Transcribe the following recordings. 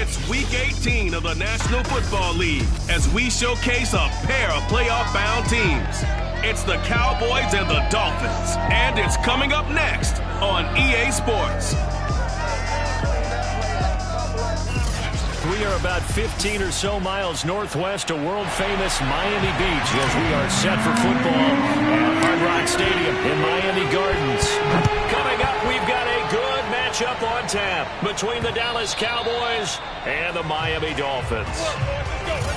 It's Week 18 of the National Football League as we showcase a pair of playoff-bound teams. It's the Cowboys and the Dolphins, and it's coming up next on EA Sports. We are about 15 or so miles northwest of world-famous Miami Beach as we are set for football at Hard Rock Stadium in Miami Gardens. Coming up, we've got a good matchup on tap between the Dallas Cowboys and the Miami Dolphins.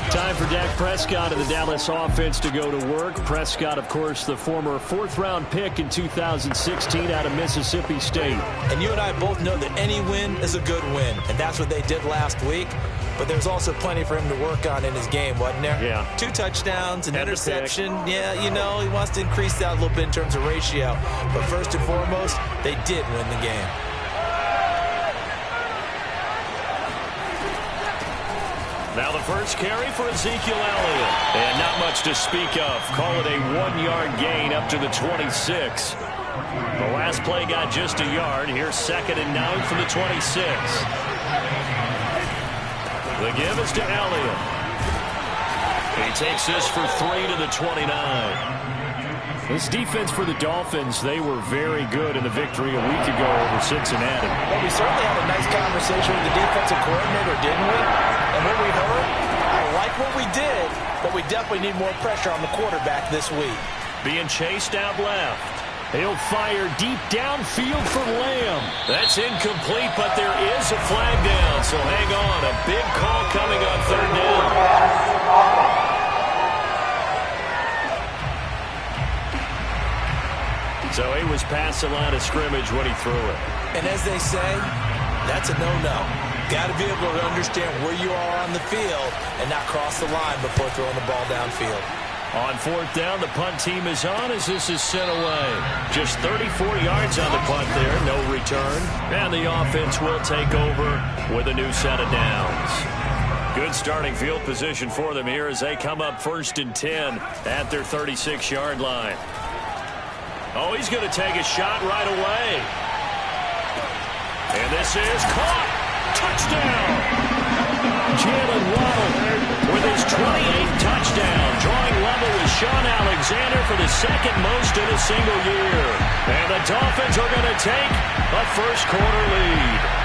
Time for Dak Prescott and the Dallas offense to go to work. Prescott, of course, the former fourth-round pick in 2016 out of Mississippi State. And you and I both know that any win is a good win, and that's what they did last week. But there's also plenty for him to work on in his game, wasn't there? Yeah. 2 touchdowns, an interception. Yeah, you know, he wants to increase that a little bit in terms of ratio. But first and foremost, they did win the game. Now the first carry for Ezekiel Elliott. And not much to speak of. Call it a 1-yard gain up to the 26. The last play got just a yard. Here's 2nd and 9 from the 26. The give is to Elliott. He takes this for 3 to the 29. This defense for the Dolphins, they were very good in the victory a week ago over Cincinnati. Well, we certainly had a nice conversation with the defensive coordinator, didn't we? And what we heard, I like what we did, but we definitely need more pressure on the quarterback this week. Being chased out left. He'll fire deep downfield for Lamb. That's incomplete, but there is a flag down, so hang on. A big call coming on 3rd down. So he was past the line of scrimmage when he threw it. And as they say, that's a no-no. Got to be able to understand where you are on the field and not cross the line before throwing the ball downfield. On 4th down, the punt team is on as this is sent away. Just 34 yards on the punt there, no return. And the offense will take over with a new set of downs. Good starting field position for them here as they come up 1st and 10 at their 36-yard line. Oh, he's going to take a shot right away. And this is caught. Touchdown! Jalen Waddle with his 28th touchdown, drawing level with Sean Alexander for the 2nd most in a single year. And the Dolphins are going to take a first-quarter lead.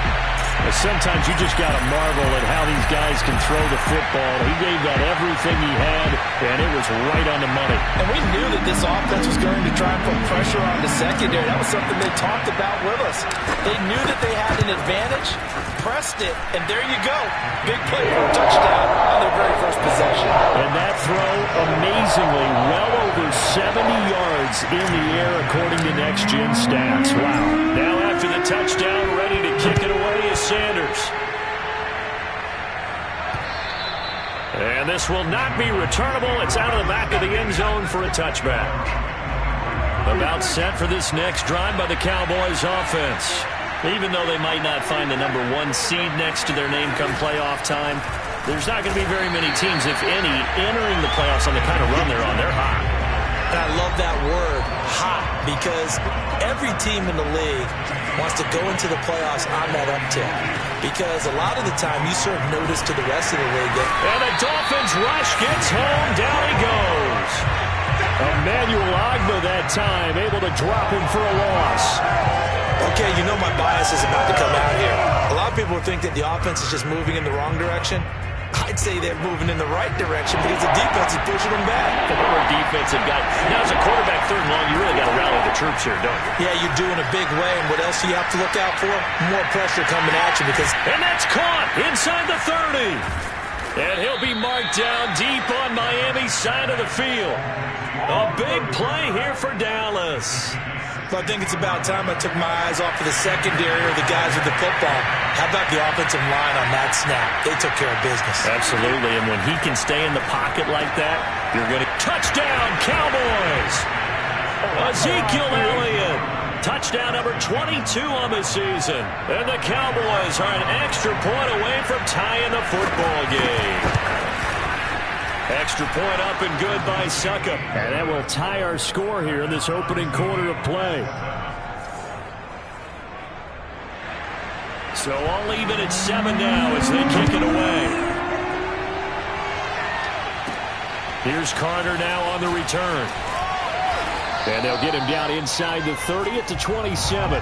Sometimes you just got to marvel at how these guys can throw the football. He gave that everything he had, and it was right on the money. And we knew that this offense was going to try and put pressure on the secondary. That was something they talked about with us. They knew that they had an advantage, pressed it, and there you go. Big play for a touchdown on their very first possession. And that throw, amazingly, well over 70 yards in the air according to Next Gen Stats. Wow. Now after the touchdown, ready to kick it away is Sanders. And this will not be returnable. It's out of the back of the end zone for a touchback. About set for this next drive by the Cowboys offense. Even though they might not find the number 1 seed next to their name come playoff time, there's not going to be very many teams, if any, entering the playoffs on the kind of run they're on. They're hot. And I love that word, hot, because every team in the league wants to go into the playoffs on that uptick. Because a lot of the time you serve notice to the rest of the league. And the Dolphins rush gets home. Down he goes. Emmanuel Ogbah that time, able to drop him for a loss. Okay, you know my bias is about to come out here. A lot of people think that the offense is just moving in the wrong direction. I'd say they're moving in the right direction because the defense is pushing them back. Former defensive guy. Now, as a quarterback 3rd and long, you really got to rally the troops here, don't you? Yeah, you're doing a big way, and what else do you have to look out for? More pressure coming at you because... And that's caught inside the 30. And he'll be marked down deep on Miami's side of the field. A big play here for Dallas. So I think it's about time I took my eyes off of the secondary or the guys with the football. How about the offensive line on that snap? They took care of business. Absolutely, and when he can stay in the pocket like that, you're going to... Touchdown, Cowboys! Ezekiel Elliott, touchdown number 22 on the season. And the Cowboys are an extra point away from tying the football game. Extra point up and good by Succop. And that will tie our score here in this opening quarter of play. So all even at 7 now as they kick it away. Here's Carter now on the return. And they'll get him down inside the 30 at the 27.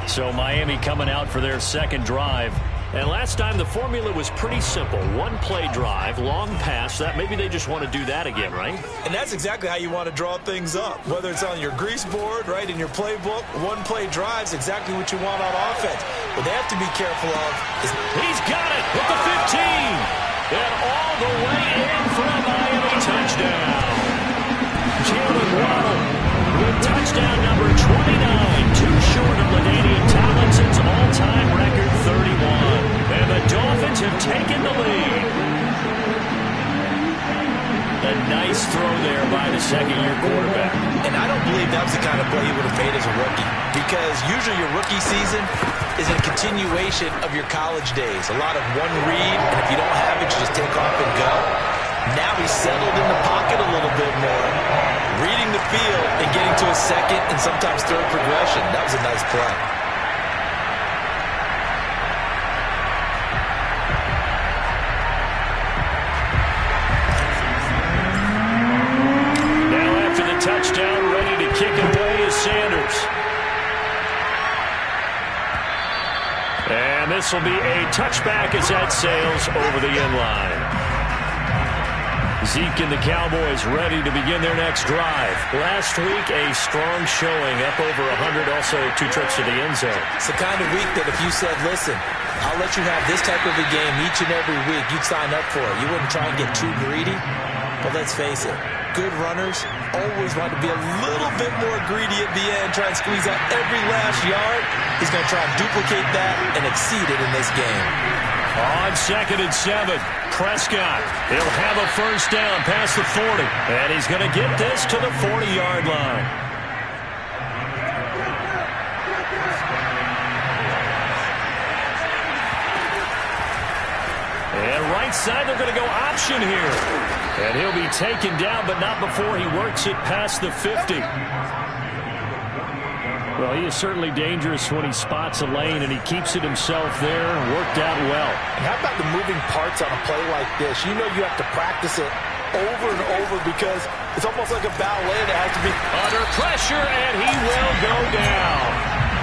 So Miami coming out for their second drive. And last time the formula was pretty simple. One-play drive, long pass. That maybe they just want to do that again, right? And that's exactly how you want to draw things up. Whether it's on your grease board, right, in your playbook, one-play drive's exactly what you want on offense. What they have to be careful of is... He's got it with the 15. And all the way in for a Miami touchdown. Jalen Waddle with touchdown number 29. Too short of LaDainian Tomlinson's all-time record 31. And the Dolphins have taken the lead. A nice throw there by the second-year quarterback. And I don't believe that was the kind of play he would have made as a rookie. Because usually your rookie season is a continuation of your college days. A lot of one read, and if you don't have it, you just take off and go. Now he's settled in the pocket a little bit more, reading the field and getting to a second and sometimes third progression. That was a nice play. Now after the touchdown, ready to kick it away is Sanders. And this will be a touchback as that sails over the end line. Zeke and the Cowboys ready to begin their next drive. Last week, a strong showing, up over 100, also 2 trips to the end zone. It's the kind of week that if you said, listen, I'll let you have this type of a game each and every week, you'd sign up for it. You wouldn't try and get too greedy. But let's face it, good runners always want to be a little bit more greedy at the end, try and squeeze out every last yard. He's going to try and duplicate that and exceed it in this game. On 2nd and 7, Prescott. He'll have a first down past the 40. And he's going to get this to the 40-yard line. And right side, they're going to go option here. And he'll be taken down, but not before he works it past the 50. Well, he is certainly dangerous when he spots a lane, and he keeps it himself there. Worked out well. And how about the moving parts on a play like this? You know you have to practice it over and over because it's almost like a ballet that has to be under pressure, and he will go down.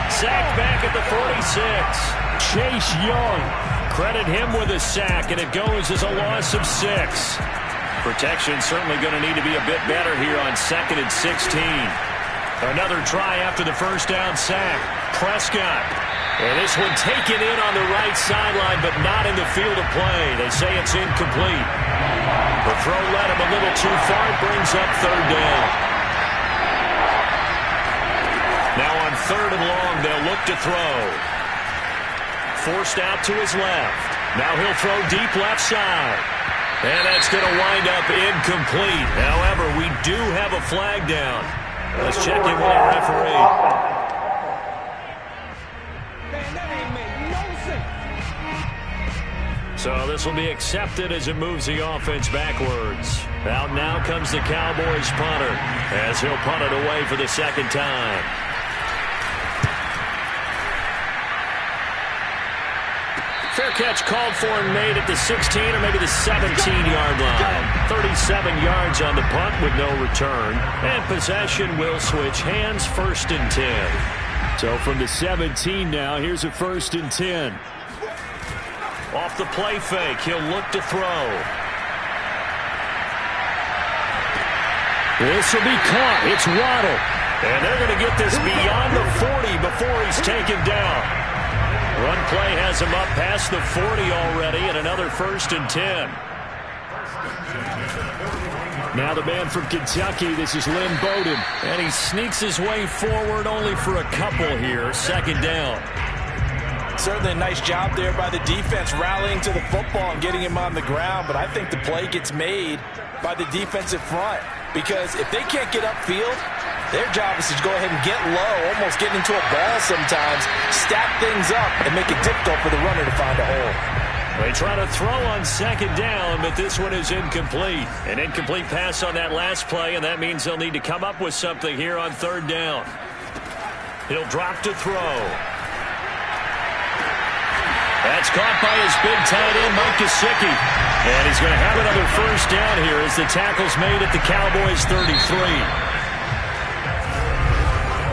Sacked back at the 46. Chase Young. Credit him with a sack, and it goes as a loss of 6. Protection certainly going to need to be a bit better here on 2nd and 16. Another try after the first down sack. Prescott. And this one taken in on the right sideline, but not in the field of play. They say it's incomplete. The throw led him a little too far. It brings up 3rd down. Now on 3rd and long, they'll look to throw. Forced out to his left. Now he'll throw deep left side. And that's going to wind up incomplete. However, we do have a flag down. Let's check in with our referee. Man, that ain't make no sense. So this will be accepted as it moves the offense backwards. Out now comes the Cowboys punter as he'll punt it away for the 2nd time. Fair catch called for and made at the 16 or maybe the 17-yard line. 37 yards on the punt with no return. And possession will switch hands, 1st and 10. So from the 17 now, here's a 1st and 10. Off the play fake, he'll look to throw. This will be caught. It's Waddle. And they're going to get this beyond the 40 before he's taken down. Run play has him up past the 40 already, and another 1st and 10. Now the man from Kentucky, this is Lynn Bowden. And he sneaks his way forward only for a couple here. 2nd down. Certainly a nice job there by the defense rallying to the football and getting him on the ground, but I think the play gets made by the defensive front because if they can't get upfield, their job is to go ahead and get low, almost get into a ball sometimes, stack things up, and make it difficult for the runner to find a hole. They try to throw on second down, but this one is incomplete. An incomplete pass on that last play, and that means they'll need to come up with something here on third down. He'll drop to throw. That's caught by his big tight end, Mike Gesicki. And he's going to have another first down here as the tackle's made at the Cowboys' 33.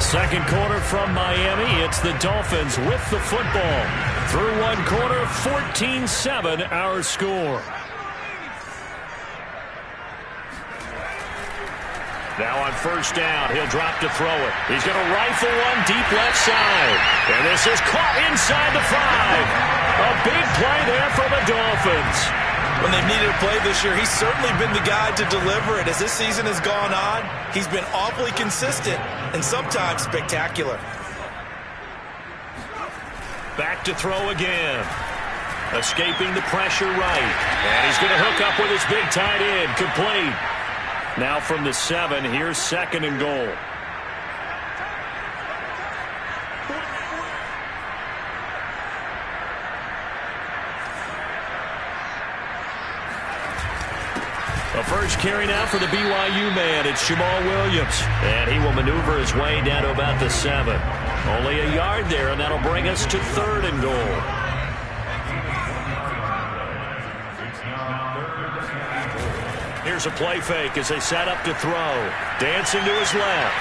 Second quarter from Miami. It's the Dolphins with the football. Through one quarter, 14-7 our score. Now on first down, he'll drop to throw it. He's going to rifle one deep left side. And this is caught inside the 5. A big play there for the Dolphins. When they've needed a play this year, he's certainly been the guy to deliver it. As this season has gone on, he's been awfully consistent and sometimes spectacular. Back to throw again. Escaping the pressure right. And he's going to hook up with his big tight end. Complete. Now from the 7, here's second and goal. The first carry now for the BYU man. It's Jamal Williams. And he will maneuver his way down to about the 7. Only a yard there, and that'll bring us to third and goal. Here's a play fake as they set up to throw. Dancing to his left.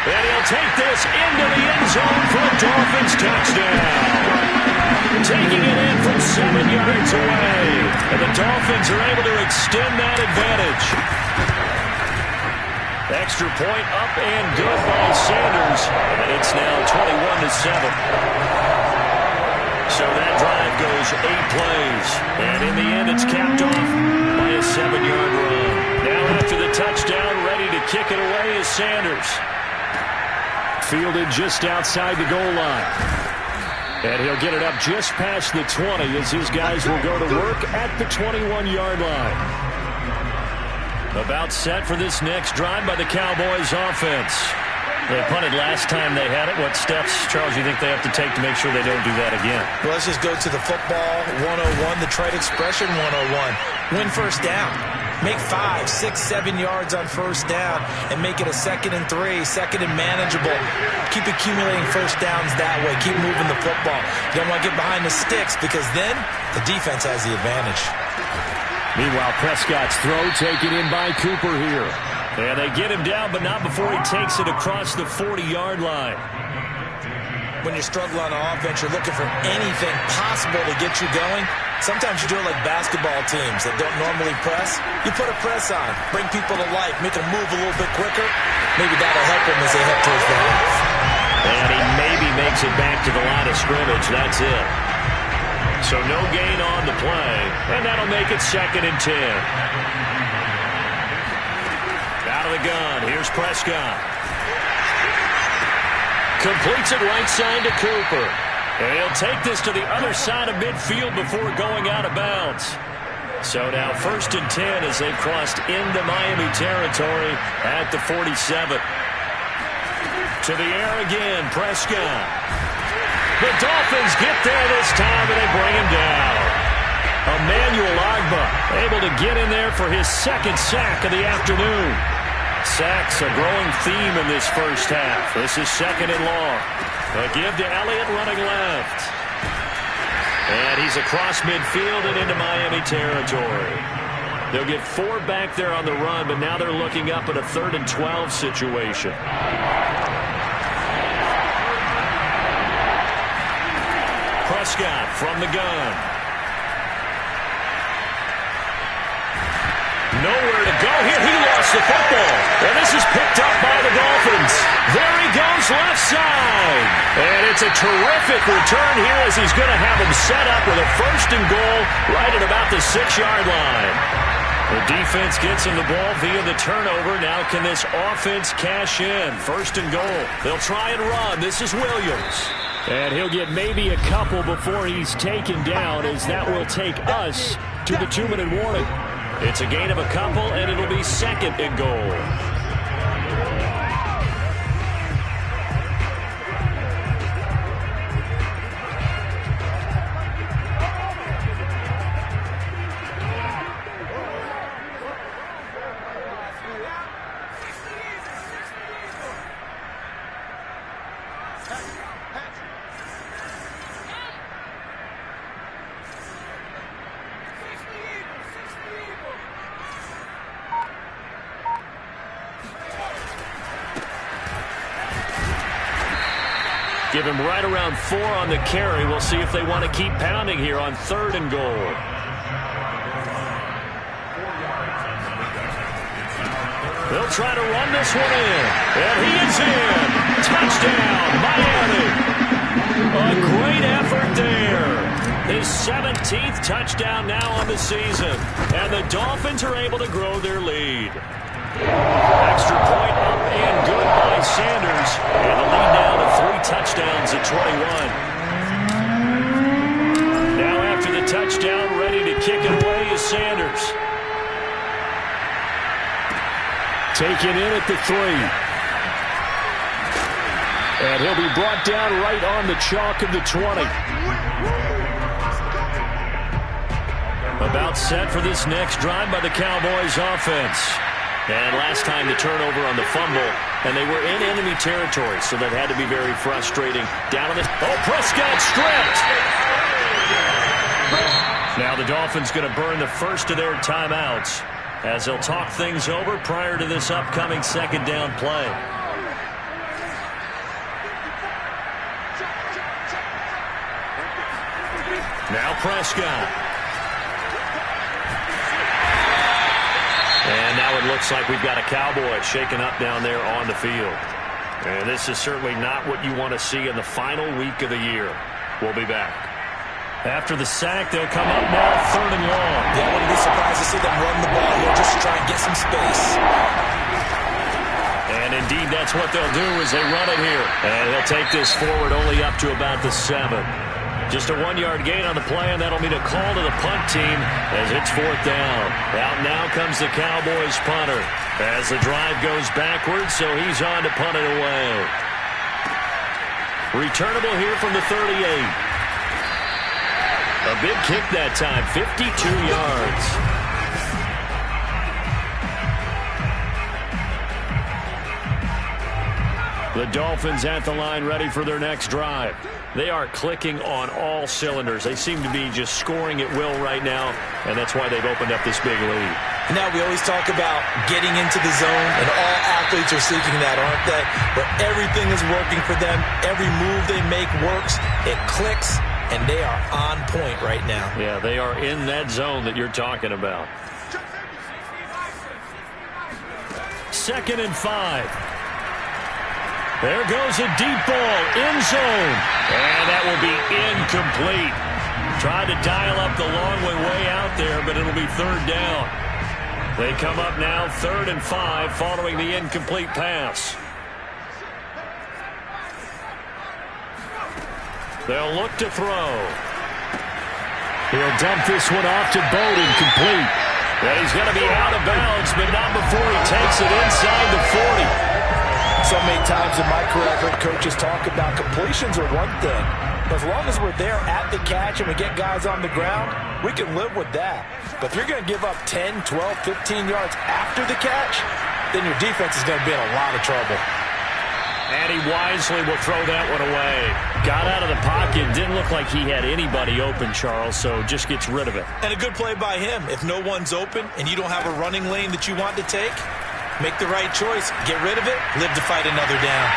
And he'll take this into the end zone for a Dolphins touchdown. Taking it in from 7 yards away. And the Dolphins are able to extend that advantage. Extra point up and good by Sanders. And it's now 21-7. So that drive goes 8 plays. And in the end, it's capped off by a 7-yard run. Now after the touchdown, ready to kick it away is Sanders. Fielded just outside the goal line. And he'll get it up just past the 20 as his guys will go to work at the 21-yard line. About set for this next drive by the Cowboys offense. They punted last time they had it. What steps, Charles, you think they have to take to make sure they don't do that again? Well, let's just go to the football 101, the trade expression 101. Win first down. Make 5, 6, 7 yards on first down and make it a 2nd and 3, second and manageable. Keep accumulating first downs that way. Keep moving the football. You don't want to get behind the sticks because then the defense has the advantage. Meanwhile, Prescott's throw taken in by Cooper here. And they get him down, but not before he takes it across the 40-yard line. When you're struggling on offense, you're looking for anything possible to get you going. Sometimes you do it like basketball teams that don't normally press. You put a press on, bring people to life, make them move a little bit quicker. Maybe that'll help them as they head towards the half. And he maybe makes it back to the line of scrimmage. That's it. So no gain on the play, and that'll make it 2nd and 10. Out of the gun, here's Prescott. Completes it right side to Cooper. And he'll take this to the other side of midfield before going out of bounds. So now 1st and 10 as they've crossed into Miami territory at the 47. To the air again, Prescott. The Dolphins get there this time and they bring him down. Emmanuel Agba able to get in there for his 2nd sack of the afternoon. Sacks a growing theme in this first half. This is 2nd and long. A give to Elliott running left. And he's across midfield and into Miami territory. They'll get 4 back there on the run, but now they're looking up at a 3rd and 12 situation. Prescott from the gun. Nowhere to go here. He lost the football. And this is picked up by the Dolphins. There he goes left side. And it's a terrific return here as he's going to have him set up with a 1st and goal right at about the 6-yard line. The defense gets him the ball via the turnover. Now can this offense cash in? 1st and goal. They'll try and run. This is Williams. And he'll get maybe a couple before he's taken down as that will take us to the 2-minute warning. It's a gain of a couple, and it'll be 2nd and goal. Give him right around 4 on the carry. We'll see if they want to keep pounding here on 3rd and goal. They'll try to run this one in. And he is in. Touchdown, Miami. A great effort there. His 17th touchdown now on the season. And the Dolphins are able to grow their lead. Extra point up and good by Sanders. And the lead now to 3 touchdowns at 21. Now after the touchdown, ready to kick it away is Sanders. Taken in at the 3. And he'll be brought down right on the chalk of the 20. About set for this next drive by the Cowboys offense. And last time the turnover on the fumble, and they were in enemy territory, so that had to be very frustrating. Down on the... Oh, Prescott stripped! Now the Dolphins going to burn the first of their timeouts as they'll talk things over prior to this upcoming 2nd down play. Now Prescott. And now it looks like we've got a Cowboy shaken up down there on the field. And this is certainly not what you want to see in the final week of the year. We'll be back. After the sack, they'll come up now 3rd and long. Yeah, I wouldn't be surprised to see them run the ball here just to try and get some space. And indeed, that's what they'll do as they run it here. And he'll take this forward only up to about the 7. Just a 1-yard gain on the play, and that'll mean a call to the punt team as it's 4th down. Out now comes the Cowboys punter as the drive goes backwards, so he's on to punt it away. Returnable here from the 38. A big kick that time, 52 yards. The Dolphins at the line ready for their next drive. They are clicking on all cylinders. They seem to be just scoring at will right now, and that's why they've opened up this big lead. Now, we always talk about getting into the zone, and all athletes are seeking that, aren't they? Where everything is working for them. Every move they make works. It clicks, and they are on point right now. Yeah, they are in that zone that you're talking about. 2nd and 5. There goes a deep ball, end zone. And that will be incomplete. Tried to dial up the long way out there, but it'll be 3rd down. They come up now 3rd and 5 following the incomplete pass. They'll look to throw. He'll dump this one off to Bowden, complete. And he's going to be out of bounds, but not before he takes it inside the 40. So many times in my career, I've heard coaches talk about completions are one thing. But as long as we're there at the catch and we get guys on the ground, we can live with that. But if you're going to give up 10, 12, 15 yards after the catch, then your defense is going to be in a lot of trouble. And he wisely will throw that one away. Got out of the pocket. Didn't look like he had anybody open, Charles, so just gets rid of it. And a good play by him. If no one's open and you don't have a running lane that you want to take, make the right choice. Get rid of it. Live to fight another down.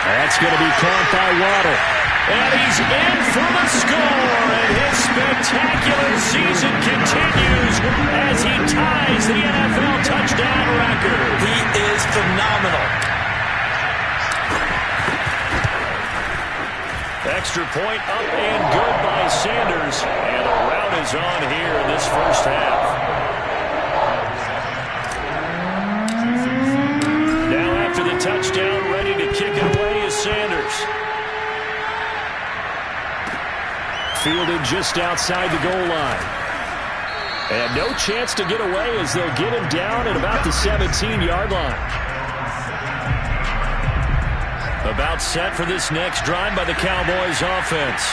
That's going to be caught by Waddle. And he's in for the score. And his spectacular season continues as he ties the NFL touchdown record. He is phenomenal. Extra point up and good by Sanders. And the rout is on here in this first half. The touchdown, ready to kick it away is Sanders. Fielded just outside the goal line. And no chance to get away as they'll get him down at about the 17-yard line. About set for this next drive by the Cowboys offense.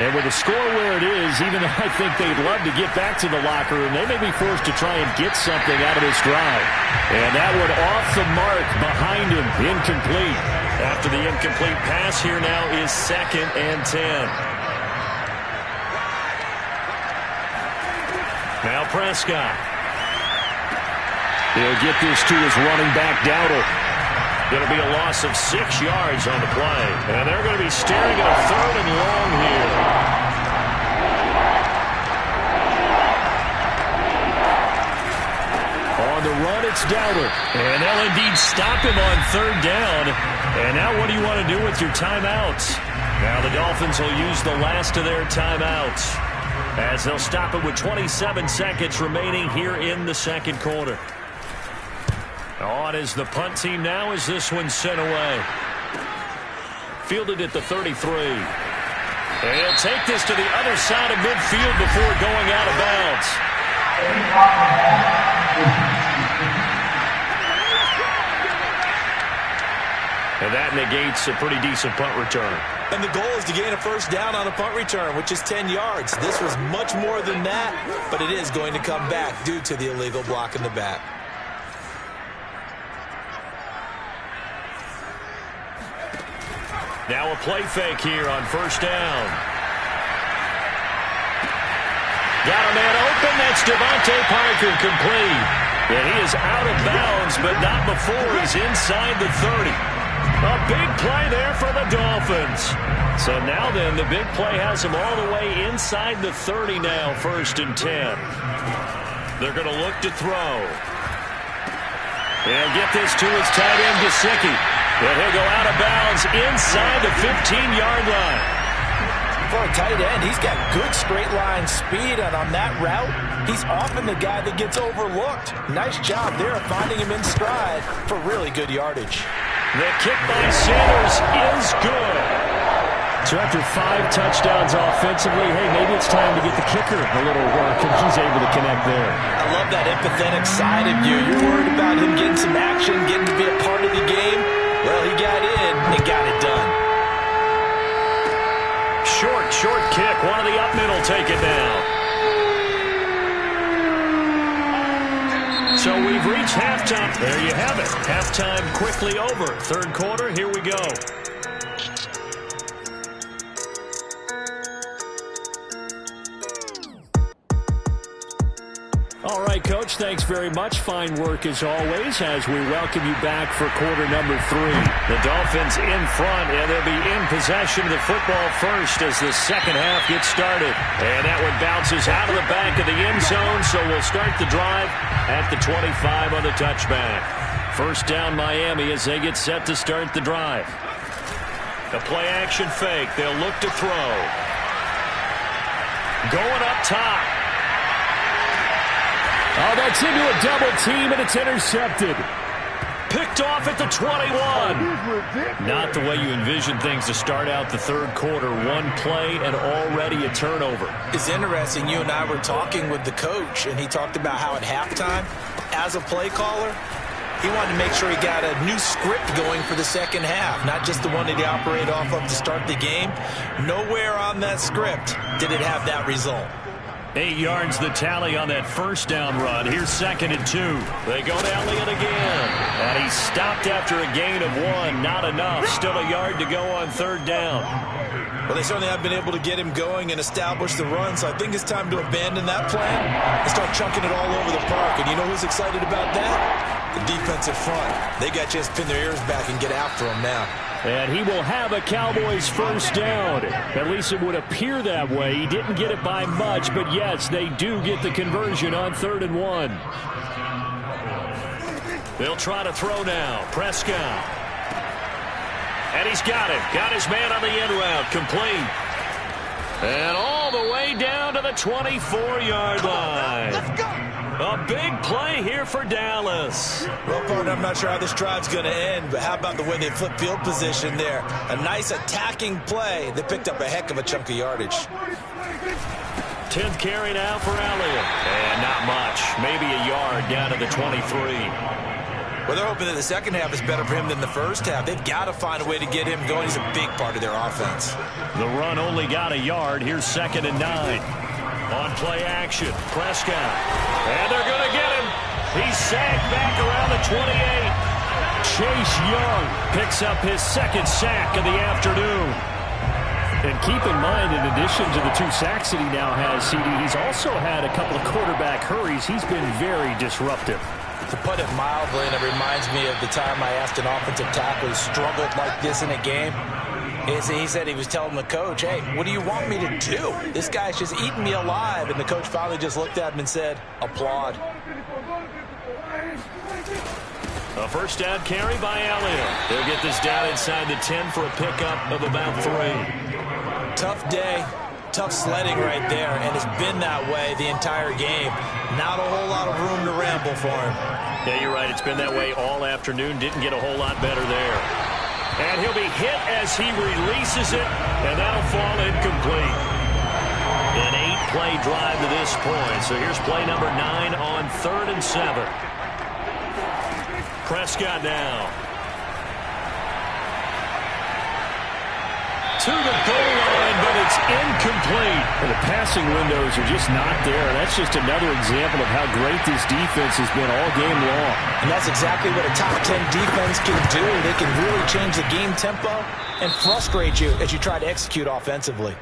And with the score where it is, even though I think they'd love to get back to the locker room, they may be forced to try and get something out of this drive. And that one off the mark behind him, incomplete. After the incomplete pass, here now is 2nd and 10. Now Prescott. He'll get this to his running back, Dowdle. Going to be a loss of 6 yards on the play. And they're going to be staring at a 3rd and long here. On the run, it's Dowdle. And they'll indeed stop him on 3rd down. And now what do you want to do with your timeouts? Now the Dolphins will use the last of their timeouts, as they'll stop it with 27 seconds remaining here in the second quarter. On is the punt team now as this one's sent away. Fielded at the 33. And he'll take this to the other side of midfield before going out of bounds. And that negates a pretty decent punt return. And the goal is to gain a first down on a punt return, which is 10 yards. This was much more than that, but it is going to come back due to the illegal block in the back. Now a play fake here on first down. Got a man open. That's Devontae Parker, complete. And he is out of bounds, but not before he's inside the 30. A big play there for the Dolphins. So now then, the big play has him all the way inside the 30 now, 1st and 10. They're going to look to throw. He'll get this to his tight end, Gesicki. And he'll go out of bounds inside the 15-yard line. For a tight end, he's got good straight line speed, and on that route, he's often the guy that gets overlooked. Nice job there of finding him in stride for really good yardage. The kick by Sanders is good. So after 5 touchdowns offensively, hey, maybe it's time to get the kicker a little work, and he's able to connect there. I love that empathetic side of you. You're worried about him getting some action, getting to be a part of the game. Well, he got in and got it done. Short kick. One of the up middle take it down. So we've reached halftime. There you have it. Halftime quickly over. 3rd quarter, here we go. All right, Coach, thanks very much. Fine work as always as we welcome you back for quarter number 3. The Dolphins in front, and they'll be in possession of the football first as the second half gets started. And that one bounces out of the back of the end zone, so we'll start the drive at the 25 on the touchback. First down Miami as they get set to start the drive. The play action fake. They'll look to throw. Going up top. Oh, that's into a double team, and it's intercepted. Picked off at the 21. Not the way you envision things to start out the 3rd quarter. One play and already a turnover. It's interesting. You and I were talking with the coach, and he talked about how at halftime, as a play caller, he wanted to make sure he got a new script going for the second half, not just the one that he operated off of to start the game. Nowhere on that script did it have that result. 8 yards the tally on that first down run. Here's 2nd and 2. They go to Elliott again. And he's stopped after a gain of 1. Not enough. Still a yard to go on 3rd down. Well, they certainly have been able to get him going and establish the run, so I think it's time to abandon that plan and start chunking it all over the park. And you know who's excited about that? The defensive front. They got to just pin their ears back and get after him now. And he will have a Cowboys first down. At least it would appear that way. He didn't get it by much, but yes, they do get the conversion on 3rd and 1. They'll try to throw now. Prescott. And he's got it. Got his man on the end route. Complete. And all the way down to the 24-yard line. Let's go. A big play here for Dallas. Well, partner, I'm not sure how this drive's going to end, but how about the way they flip field position there? A nice attacking play. They picked up a heck of a chunk of yardage. 10th carry now for Elliott. And not much. Maybe a yard down to the 23. Well, they're hoping that the second half is better for him than the first half. They've got to find a way to get him going. He's a big part of their offense. The run only got a yard. Here's 2nd and 9. On play action, Prescott. And they're going to get him. He's sacked back around the 28. Chase Young picks up his 2nd sack of the afternoon. And keep in mind, in addition to the 2 sacks that he now has, CD, he's also had a couple of quarterback hurries. He's been very disruptive. To put it mildly, and it reminds me of the time I asked an offensive tackle who struggled like this in a game. He said he was telling the coach, hey, what do you want me to do? This guy's just eating me alive. And the coach finally just looked at him and said, applaud. A first down carry by Elliott. They'll get this down inside the 10 for a pickup of about 3. Tough day. Tough sledding right there, and it's been that way the entire game. Not a whole lot of room to ramble for him. Yeah, you're right. It's been that way all afternoon. Didn't get a whole lot better there. And he'll be hit as he releases it, and that'll fall incomplete. An 8-play drive to this point. So here's play number 9 on 3rd and 7. Prescott now. To the goal line, but it's incomplete. And the passing windows are just not there. That's just another example of how great this defense has been all game long. And that's exactly what a top 10 defense can do. They can really change the game tempo and frustrate you as you try to execute offensively.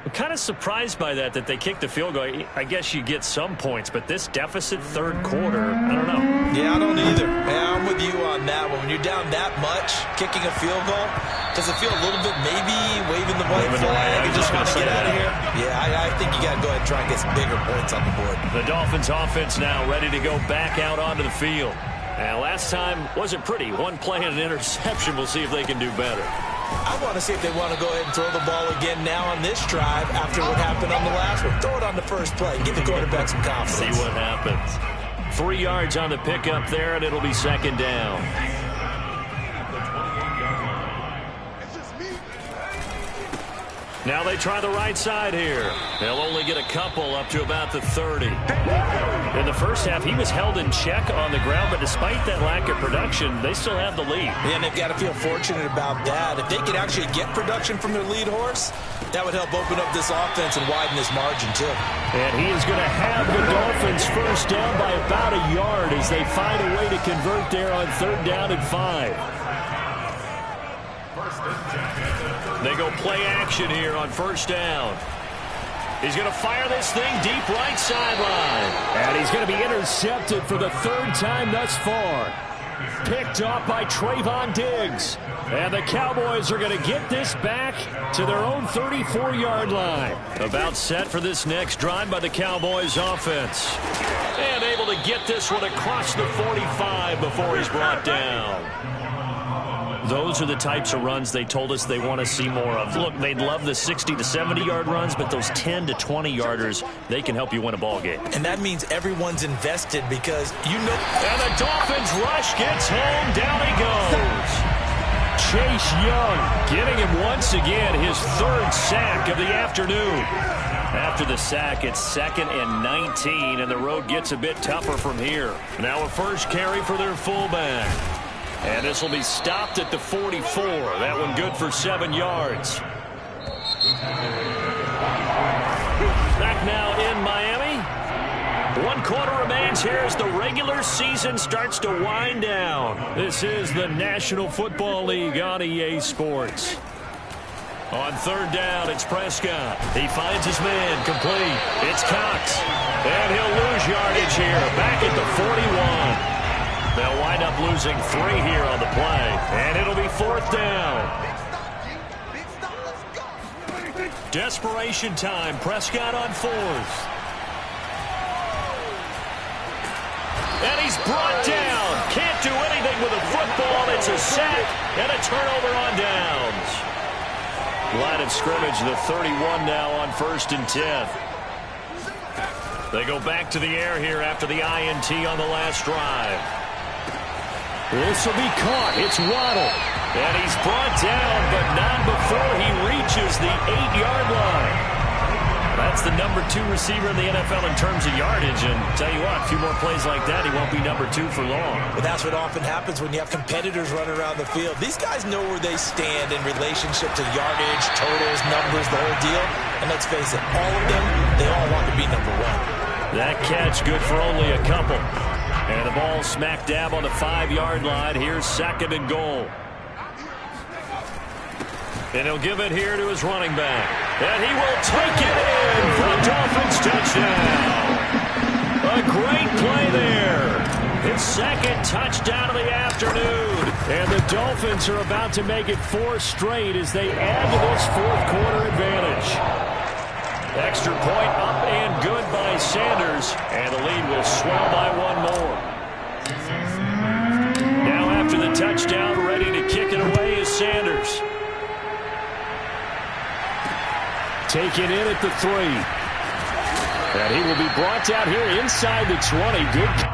I'm kind of surprised by that they kicked the field goal. I guess you get some points, but this deficit third quarter, I don't know. Yeah, I don't either. Yeah, I'm with you on that one. When you're down that much, kicking a field goal, does it feel a little bit maybe waving the white flag and just want to get out of here? Yeah, I think you got to go ahead and try and get some bigger points on the board. The Dolphins offense now ready to go back out onto the field. And last time wasn't pretty. One play and an interception. We'll see if they can do better. I want to see if they want to go ahead and throw the ball again now on this drive after what happened on the last one. Throw it on the first play. Give the quarterback some confidence. See what happens. 3 yards on the pickup there, and it'll be 2nd down. Now they try the right side here. They'll only get a couple up to about the 30. In the first half, he was held in check on the ground, but despite that lack of production, they still have the lead. Yeah, and they've got to feel fortunate about that. If they could actually get production from their lead horse, that would help open up this offense and widen this margin, too. And he is going to have the Dolphins first down by about a yard as they find a way to convert there on 3rd down and 5. They go play action here on 1st down. He's going to fire this thing deep right sideline. And he's going to be intercepted for the 3rd time thus far. Picked off by Trayvon Diggs. And the Cowboys are going to get this back to their own 34-yard line. About set for this next drive by the Cowboys offense. And able to get this one across the 45 before he's brought down. Those are the types of runs they told us they want to see more of. Look, they'd love the 60 to 70-yard runs, but those 10 to 20-yarders, they can help you win a ball game. And that means everyone's invested because you know. And the Dolphins rush gets home. Down he goes. Chase Young getting him once again his 3rd sack of the afternoon. After the sack, it's 2nd and 19, and the road gets a bit tougher from here. Now a first carry for their fullback. And this will be stopped at the 44. That one good for 7 yards. Back now in Miami. 1 quarter remains here as the regular season starts to wind down. This is the National Football League on EA Sports. On 3rd down, it's Prescott. He finds his man, complete. It's Cox. And he'll lose yardage here. Back at the 41. They'll wind up losing 3 here on the play. And it'll be 4th down. Desperation time. Prescott on 4th. And he's brought down. Can't do anything with a football. It's a sack and a turnover on downs. Line of scrimmage, the 31 now on 1st and 10. They go back to the air here after the INT on the last drive. This will be caught. It's Waddle. And he's brought down, but not before he reaches the 8-yard line. That's the number 2 receiver in the NFL in terms of yardage. And tell you what, a few more plays like that, he won't be number 2 for long. But that's what often happens when you have competitors running around the field. These guys know where they stand in relationship to yardage, totals, numbers, the whole deal. And let's face it, all of them, they all want to be number 1. That catch good for only a couple. And the ball smack dab on the 5-yard line. Here's 2nd and goal. And he'll give it here to his running back. And he will take it in for a Dolphins touchdown. A great play there. His second touchdown of the afternoon. And the Dolphins are about to make it 4 straight as they add to this fourth-quarter advantage. Extra point up and good by Sanders. And the lead will swell by 1 more. Now after the touchdown, ready to kick it away is Sanders. Taken in at the 3. And he will be brought down here inside the 20. Good.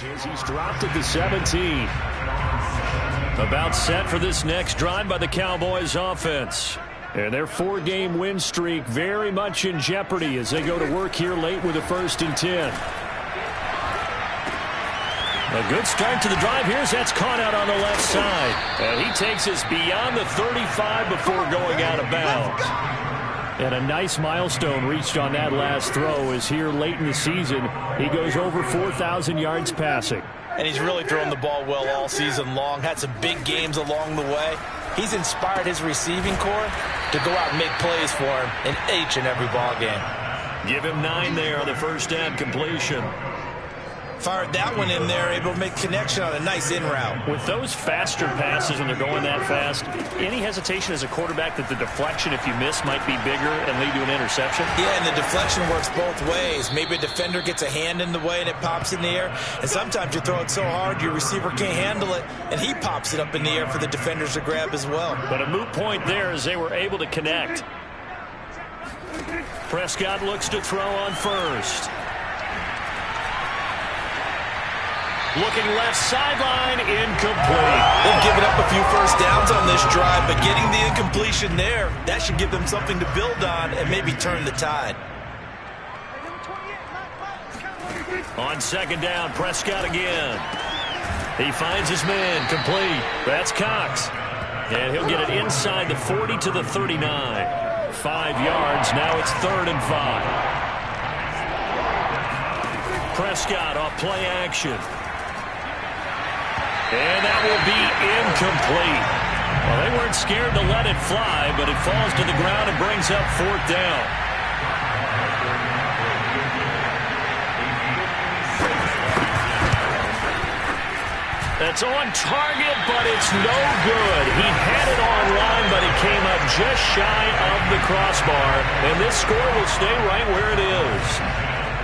As he's dropped at the 17. About set for this next drive by the Cowboys offense. And their 4-game win streak very much in jeopardy as they go to work here late with a 1st and 10. A good start to the drive here as that's caught out on the left side. And he takes us beyond the 35 before going out of bounds. And a nice milestone reached on that last throw as here late in the season, he goes over 4,000 yards passing. And he's really thrown the ball well all season long. Had some big games along the way. He's inspired his receiving corps to go out and make plays for him in each and every ball game. Give him 9 there on the first down completion. Fired that one in there, able to make connection on a nice in route. With those faster passes when they're going that fast, any hesitation as a quarterback that the deflection, if you miss, might be bigger and lead to an interception? Yeah, and the deflection works both ways. Maybe a defender gets a hand in the way and it pops in the air. And sometimes you throw it so hard your receiver can't handle it, and he pops it up in the air for the defenders to grab as well. But a moot point there as they were able to connect. Prescott looks to throw on first. Looking left sideline, incomplete. They've given up a few first downs on this drive, but getting the incompletion there, that should give them something to build on and maybe turn the tide. On 2nd down, Prescott again. He finds his man, complete. That's Cox. And he'll get it inside the 40 to the 39. 5 yards, now it's 3rd and 5. Prescott off play action. And that will be incomplete. Well, they weren't scared to let it fly, but it falls to the ground and brings up 4th down. That's on target, but it's no good. He had it on line, but it came up just shy of the crossbar. And this score will stay right where it is.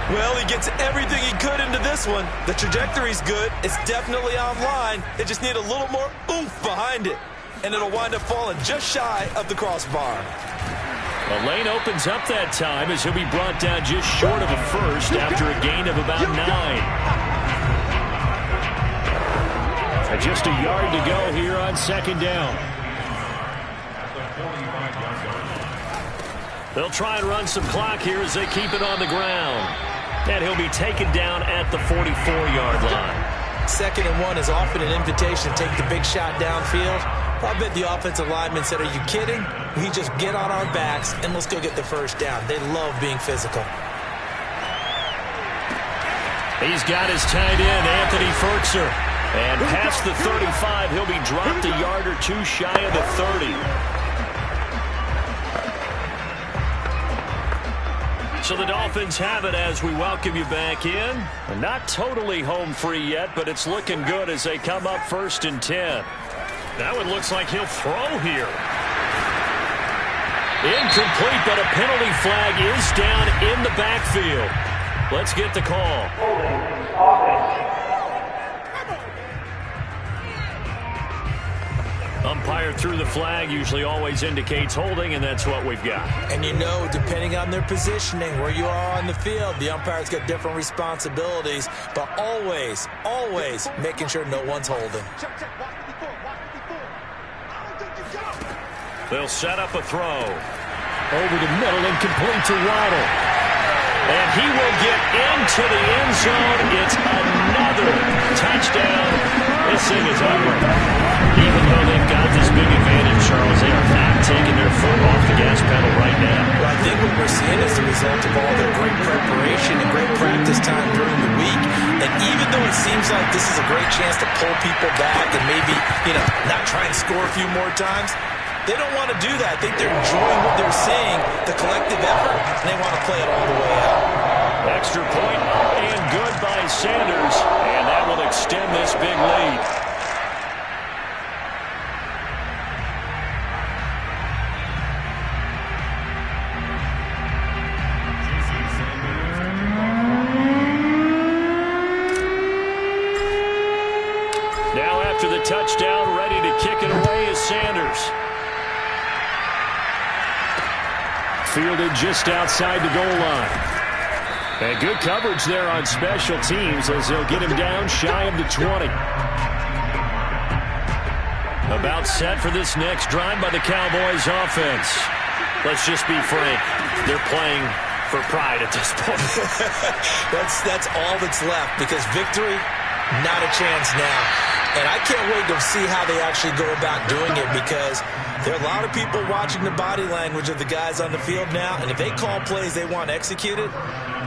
Well, he gets everything he could into this one. The trajectory's good. It's definitely online. They just need a little more oomph behind it. And it'll wind up falling just shy of the crossbar. The lane opens up that time as he'll be brought down just short of a first after a gain of about 9. Just a yard to go here on 2nd down. They'll try and run some clock here as they keep it on the ground. And he'll be taken down at the 44-yard line. 2nd and 1 is often an invitation to take the big shot downfield. I bet the offensive lineman said, "Are you kidding? We just get on our backs and let's go get the first down." They love being physical. He's got his tight end, Anthony Ferkser. And past the 35, he'll be dropped a yard or two shy of the 30. So the Dolphins have it as we welcome you back in. Not totally home free yet, but it's looking good as they come up 1st and 10. Now it looks like he'll throw here. Incomplete, but a penalty flag is down in the backfield. Let's get the call. Umpire threw the flag, usually always indicates holding, and that's what we've got. And you know, depending on their positioning, where you are on the field, the umpire's got different responsibilities, but always, always making sure no one's holding. They'll set up a throw. Over the middle and complete to Waddle. And he will get into the end zone. It's another touchdown. This thing is ugly. Even though they've got this big advantage, Charles, they are not taking their foot off the gas pedal right now. Well, I think what we're seeing is the result of all their great preparation and great practice time during the week. And even though it seems like this is a great chance to pull people back and maybe, not try and score a few more times, they don't want to do that. I think they're enjoying what they're seeing, the collective effort, and they want to play it all the way out. Extra point up and good by Sanders, and that will extend this big lead. Now after the touchdown, ready to kick it away is Sanders. Fielded just outside the goal line. And good coverage there on special teams as they'll get him down shy of the 20. About set for this next drive by the Cowboys offense. Let's just be frank. They're playing for pride at this point. That's all that's left because victory, not a chance now. And I can't wait to see how they actually go about doing it because there are a lot of people watching the body language of the guys on the field now, and if they call plays they want executed,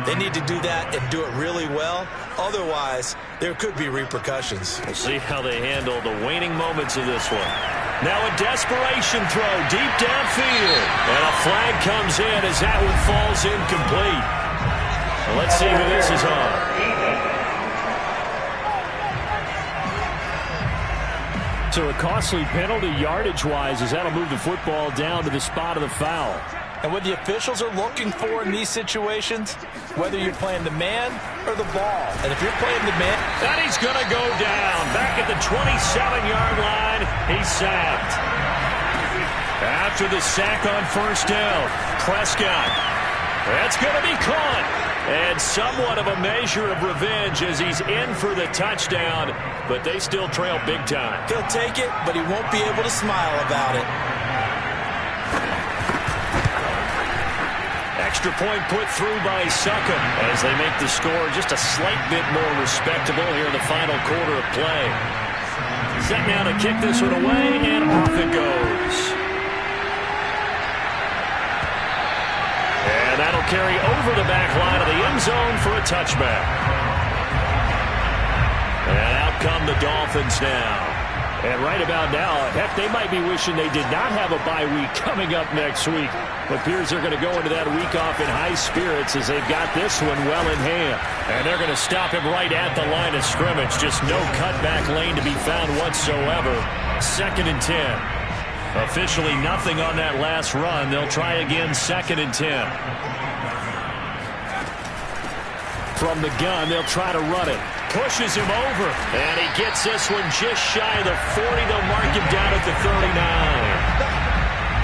they need to do that and do it really well. Otherwise, there could be repercussions. We'll see how they handle the waning moments of this one. Now a desperation throw deep downfield. And a flag comes in as that one falls incomplete. Well, let's see who this is on. So a costly penalty yardage-wise as that'll move the football down to the spot of the foul. And what the officials are looking for in these situations, whether you're playing the man or the ball. And if you're playing the man... And he's going to go down. Back at the 27-yard line, he's sacked. After the sack on first down, Prescott. That's going to be caught. And somewhat of a measure of revenge as he's in for the touchdown, but they still trail big time. He'll take it, but he won't be able to smile about it. Extra point put through by Succop as they make the score just a slight bit more respectable here in the final quarter of play. Set now to kick this one away, and off it goes. And that'll carry over the back line of the end zone for a touchback. And out come the Dolphins now. And right about now, heck, they might be wishing they did not have a bye week coming up next week. It appears they're going to go into that week off in high spirits as they've got this one well in hand. And they're going to stop him right at the line of scrimmage. Just no cutback lane to be found whatsoever. 2nd and 10. Officially nothing on that last run. They'll try again 2nd and 10. From the gun, they'll try to run it. Pushes him over. And he gets this one just shy of the 40. They'll mark him down at the 39.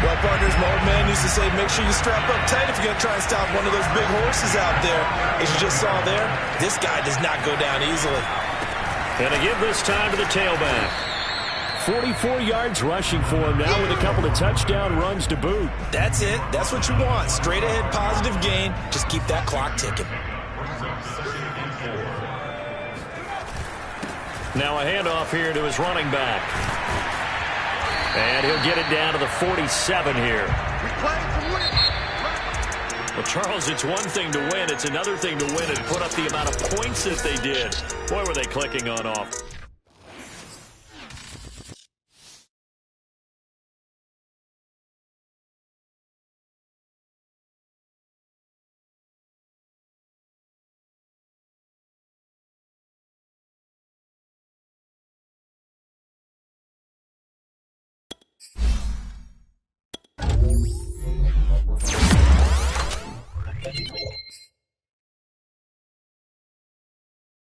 Well, partners, my old man used to say, make sure you strap up tight if you're going to try and stop one of those big horses out there. As you just saw there, this guy does not go down easily. And to give this time to the tailback. 44 yards rushing for him now with a couple of touchdown runs to boot. That's it. That's what you want. Straight ahead positive gain. Just keep that clock ticking. Now a handoff here to his running back. And he'll get it down to the 47 here. Well, Charles, it's one thing to win. It's another thing to win and put up the amount of points that they did. Boy, were they clicking on off.